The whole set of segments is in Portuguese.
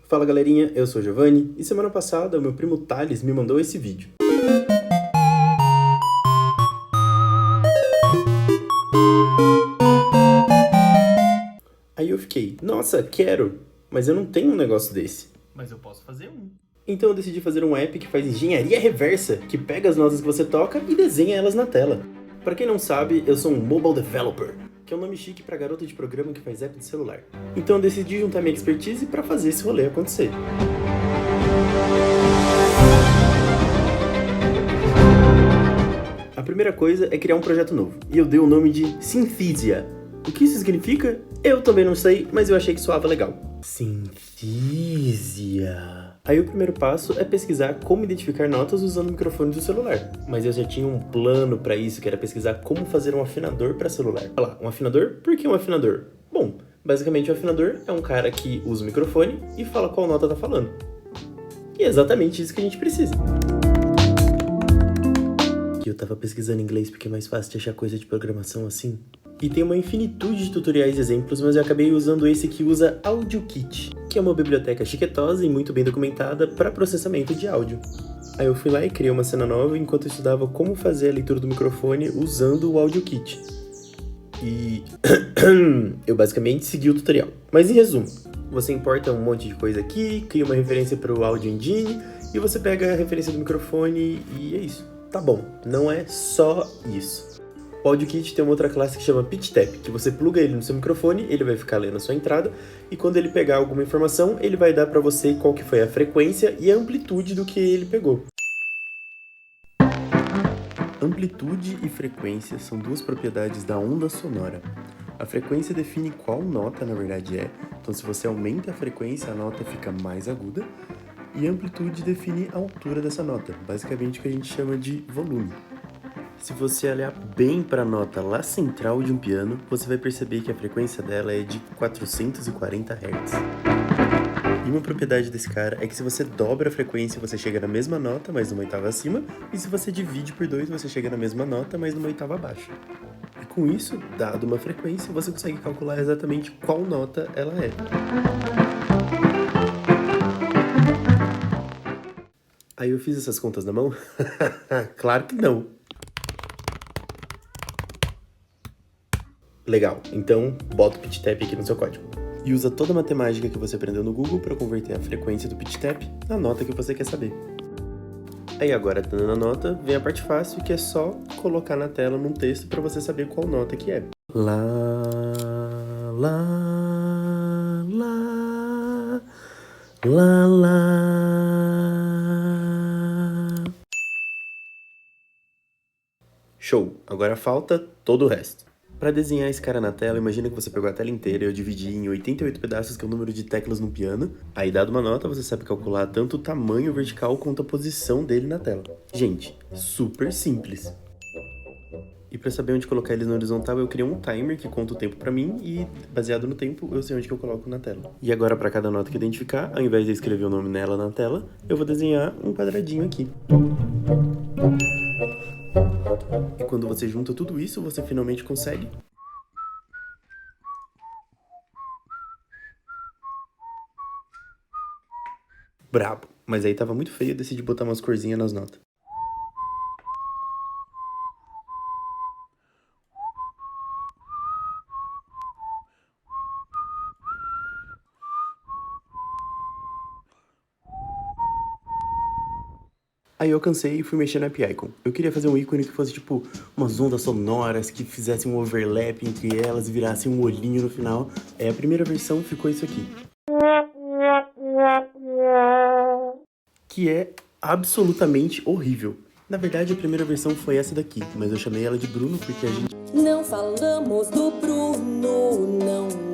Fala galerinha, eu sou o Giovanni e semana passada o meu primo Thales me mandou esse vídeo. Aí eu fiquei, nossa, quero, mas eu não tenho um negócio desse. Mas eu posso fazer um. Então eu decidi fazer um app que faz engenharia reversa, que pega as notas que você toca e desenha elas na tela. Pra quem não sabe, eu sou um mobile developer, que é um nome chique pra garota de programa que faz app de celular. Então eu decidi juntar minha expertise pra fazer esse rolê acontecer. A primeira coisa é criar um projeto novo, e eu dei o nome de Synthesia. O que isso significa? Eu também não sei, mas eu achei que soava legal. Synthesia. Aí o primeiro passo é pesquisar como identificar notas usando o microfone do celular. Mas eu já tinha um plano pra isso, que era pesquisar como fazer um afinador pra celular. Olha lá, um afinador? Por que um afinador? Bom, basicamente um afinador é um cara que usa o microfone e fala qual nota tá falando. E é exatamente isso que a gente precisa. Eu tava pesquisando inglês porque é mais fácil de achar coisa de programação assim. E tem uma infinitude de tutoriais e exemplos, mas eu acabei usando esse que usa AudioKit, que é uma biblioteca chiquetosa e muito bem documentada para processamento de áudio. Aí eu fui lá e criei uma cena nova enquanto eu estudava como fazer a leitura do microfone usando o AudioKit. E eu basicamente segui o tutorial. Mas em resumo, você importa um monte de coisa aqui, cria uma referência para o Audio Engine e você pega a referência do microfone e é isso. Tá bom, não é só isso. O AudioKit tem uma outra classe que chama PitchTap, que você pluga ele no seu microfone, ele vai ficar lendo a sua entrada, e quando ele pegar alguma informação, ele vai dar pra você qual que foi a frequência e a amplitude do que ele pegou. Amplitude e frequência são duas propriedades da onda sonora. A frequência define qual nota na verdade é, então se você aumenta a frequência, a nota fica mais aguda, e a amplitude define a altura dessa nota, basicamente o que a gente chama de volume. Se você olhar bem para a nota lá central de um piano, você vai perceber que a frequência dela é de 440 Hz. E uma propriedade desse cara é que se você dobra a frequência, você chega na mesma nota, mas numa oitava acima, e se você divide por 2, você chega na mesma nota, mas numa oitava abaixo. E com isso, dado uma frequência, você consegue calcular exatamente qual nota ela é. Aí eu fiz essas contas na mão? Claro que não. Legal, então bota o PitchTap aqui no seu código. E usa toda a matemática que você aprendeu no Google para converter a frequência do PitchTap na nota que você quer saber. Aí agora, dando a nota, vem a parte fácil, que é só colocar na tela num texto para você saber qual nota que é. Lá, lá, lá, lá, lá. Show! Agora falta todo o resto. Para desenhar esse cara na tela, imagina que você pegou a tela inteira e eu dividi em 88 pedaços, que é o número de teclas no piano. Aí, dado uma nota, você sabe calcular tanto o tamanho vertical quanto a posição dele na tela. Gente, super simples. E para saber onde colocar eles no horizontal, eu criei um timer que conta o tempo para mim e, baseado no tempo, eu sei onde que eu coloco na tela. E agora, para cada nota que identificar, ao invés de escrever o nome nela na tela, eu vou desenhar um quadradinho aqui. E quando você junta tudo isso, você finalmente consegue brabo. Mas aí tava muito feio, eu decidi botar umas corzinhas nas notas. Aí eu cansei e fui mexer na App Icon. Eu queria fazer um ícone que fosse tipo umas ondas sonoras, que fizesse um overlap entre elas e virasse um olhinho no final. Aí a primeira versão ficou isso aqui. Que é absolutamente horrível. Na verdade, a primeira versão foi essa daqui, mas eu chamei ela de Bruno porque a gente... Não falamos do Bruno,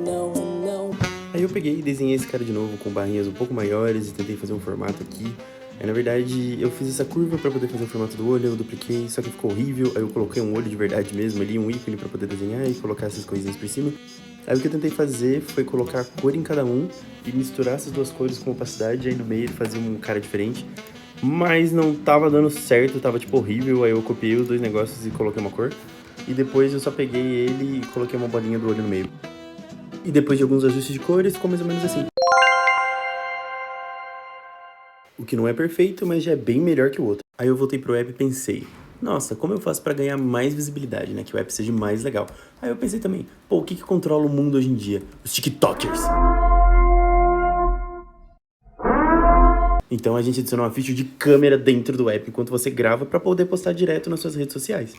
não. Aí eu peguei e desenhei esse cara de novo com barrinhas um pouco maiores e tentei fazer um formato aqui. Aí, na verdade, eu fiz essa curva pra poder fazer o formato do olho, eu dupliquei, só que ficou horrível. Aí eu coloquei um olho de verdade mesmo ali, um ícone pra poder desenhar e colocar essas coisinhas por cima. Aí o que eu tentei fazer foi colocar cor em cada um e misturar essas duas cores com opacidade, aí no meio fazer um cara diferente. Mas não tava dando certo, tava tipo horrível, aí eu copiei os dois negócios e coloquei uma cor. E depois eu só peguei ele e coloquei uma bolinha do olho no meio. E depois de alguns ajustes de cores, ficou mais ou menos assim. o que não é perfeito, mas já é bem melhor que o outro. Aí eu voltei pro app e pensei, nossa, como eu faço pra ganhar mais visibilidade, né? Que o app seja mais legal. Aí eu pensei também, pô, o que controla o mundo hoje em dia? Os TikTokers. Então a gente adicionou uma feature de câmera dentro do app enquanto você grava pra poder postar direto nas suas redes sociais.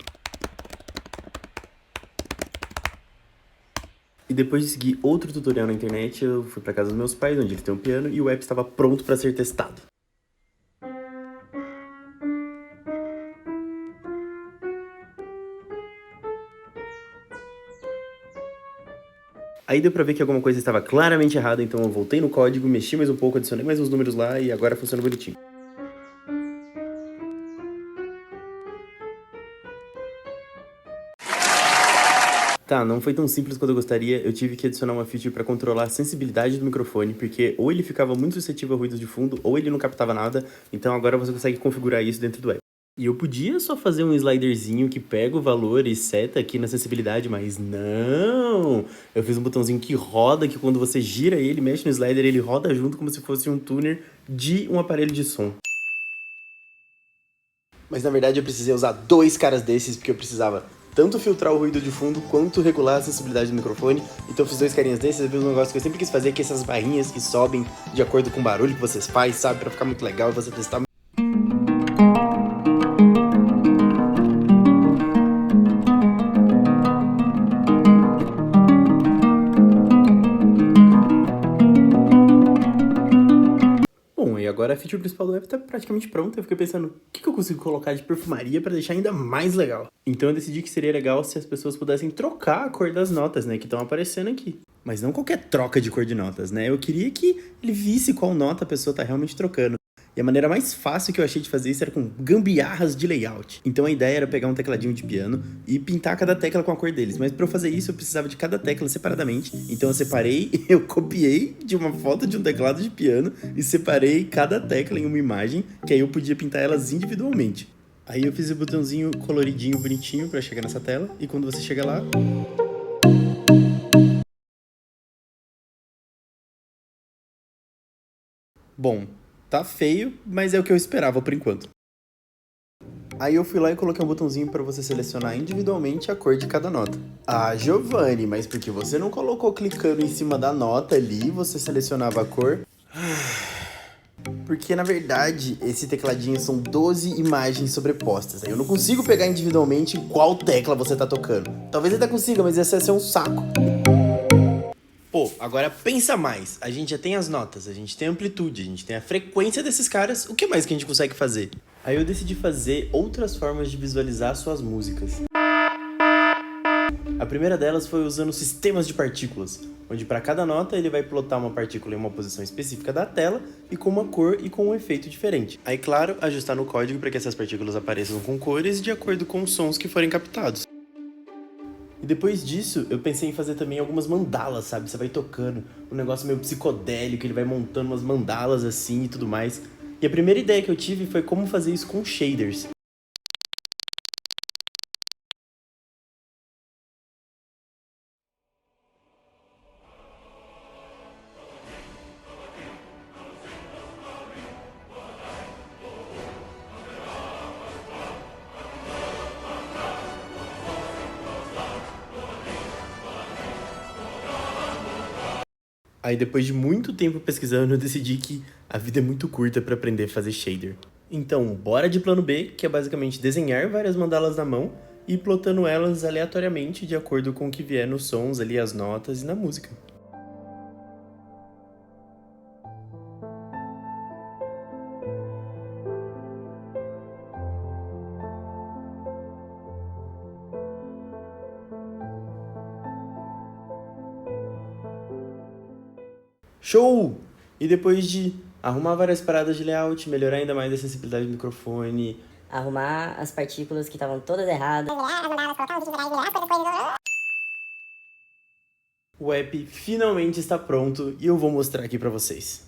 E depois de seguir outro tutorial na internet, eu fui pra casa dos meus pais, onde eles têm um piano, e o app estava pronto pra ser testado. Aí deu pra ver que alguma coisa estava claramente errada, então eu voltei no código, mexi mais um pouco, adicionei mais uns números lá e agora funciona bonitinho. Tá, não foi tão simples quanto eu gostaria, eu tive que adicionar uma feature pra controlar a sensibilidade do microfone, porque ou ele ficava muito suscetível a ruídos de fundo, ou ele não captava nada, então agora você consegue configurar isso dentro do app. E eu podia só fazer um sliderzinho que pega o valor e seta aqui na sensibilidade, mas não! Eu fiz um botãozinho que roda, que quando você gira ele, mexe no slider, ele roda junto como se fosse um tuner de um aparelho de som. Mas na verdade eu precisei usar 2 caras desses, porque eu precisava tanto filtrar o ruído de fundo, quanto regular a sensibilidade do microfone. Então eu fiz 2 carinhas desses, eu fiz um negócio que eu sempre quis fazer, que é essas barrinhas que sobem de acordo com o barulho que vocês fazem, sabe? Pra ficar muito legal e você testar. Bom, e agora a feature principal do app tá praticamente pronta. Eu fiquei pensando, o que eu consigo colocar de perfumaria pra deixar ainda mais legal? Então eu decidi que seria legal se as pessoas pudessem trocar a cor das notas, né, que estão aparecendo aqui. Mas não qualquer troca de cor de notas, né? Eu queria que ele visse qual nota a pessoa tá realmente trocando. E a maneira mais fácil que eu achei de fazer isso era com gambiarras de layout. Então a ideia era pegar um tecladinho de piano e pintar cada tecla com a cor deles. Mas para eu fazer isso eu precisava de cada tecla separadamente. Então eu separei, eu copiei de uma foto de um teclado de piano e separei cada tecla em uma imagem, que aí eu podia pintar elas individualmente. Aí eu fiz o botãozinho coloridinho, bonitinho para chegar nessa tela. E quando você chega lá, bom, tá feio, mas é o que eu esperava por enquanto. Aí eu fui lá e coloquei um botãozinho para você selecionar individualmente a cor de cada nota. Ah, Giovanni, mas por que você não colocou clicando em cima da nota ali, você selecionava a cor? Porque na verdade, esse tecladinho são 12 imagens sobrepostas. Aí eu não consigo pegar individualmente qual tecla você tá tocando. Talvez até consiga, mas esse ia ser um saco. Pô, agora pensa mais. A gente já tem as notas, a gente tem a amplitude, a gente tem a frequência desses caras. O que mais que a gente consegue fazer? Aí eu decidi fazer outras formas de visualizar suas músicas. A primeira delas foi usando sistemas de partículas, onde para cada nota ele vai plotar uma partícula em uma posição específica da tela e com uma cor e com um efeito diferente. Aí, claro, ajustar no código para que essas partículas apareçam com cores de acordo com os sons que forem captados. E depois disso, eu pensei em fazer também algumas mandalas, sabe? Você vai tocando, um negócio meio psicodélico, ele vai montando umas mandalas assim e tudo mais. E a primeira ideia que eu tive foi como fazer isso com shaders. Aí depois de muito tempo pesquisando, eu decidi que a vida é muito curta para aprender a fazer shader. Então, bora de plano B, que é basicamente desenhar várias mandalas na mão e ir plotando elas aleatoriamente de acordo com o que vier nos sons ali, as notas e na música. Show! E depois de arrumar várias paradas de layout, melhorar ainda mais a sensibilidade do microfone, Arrumar as partículas que estavam todas erradas. o app finalmente está pronto e eu vou mostrar aqui para vocês.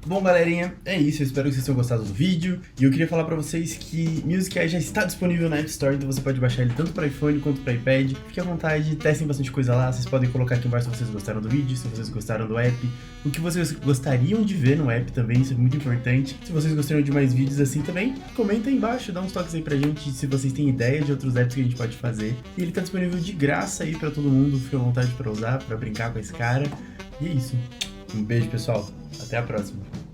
Bom, galerinha, é isso. Eu espero que vocês tenham gostado do vídeo. E eu queria falar pra vocês que Music AI já está disponível na App Store, então você pode baixar ele tanto para iPhone quanto para iPad. Fique à vontade, testem bastante coisa lá. Vocês podem colocar aqui embaixo se vocês gostaram do vídeo, se vocês gostaram do app, o que vocês gostariam de ver no app também, isso é muito importante. Se vocês gostariam de mais vídeos assim também, comenta aí embaixo, dá uns toques aí pra gente se vocês têm ideia de outros apps que a gente pode fazer. E ele tá disponível de graça aí pra todo mundo, fique à vontade pra usar, pra brincar com esse cara. E é isso. Um beijo, pessoal. Até a próxima.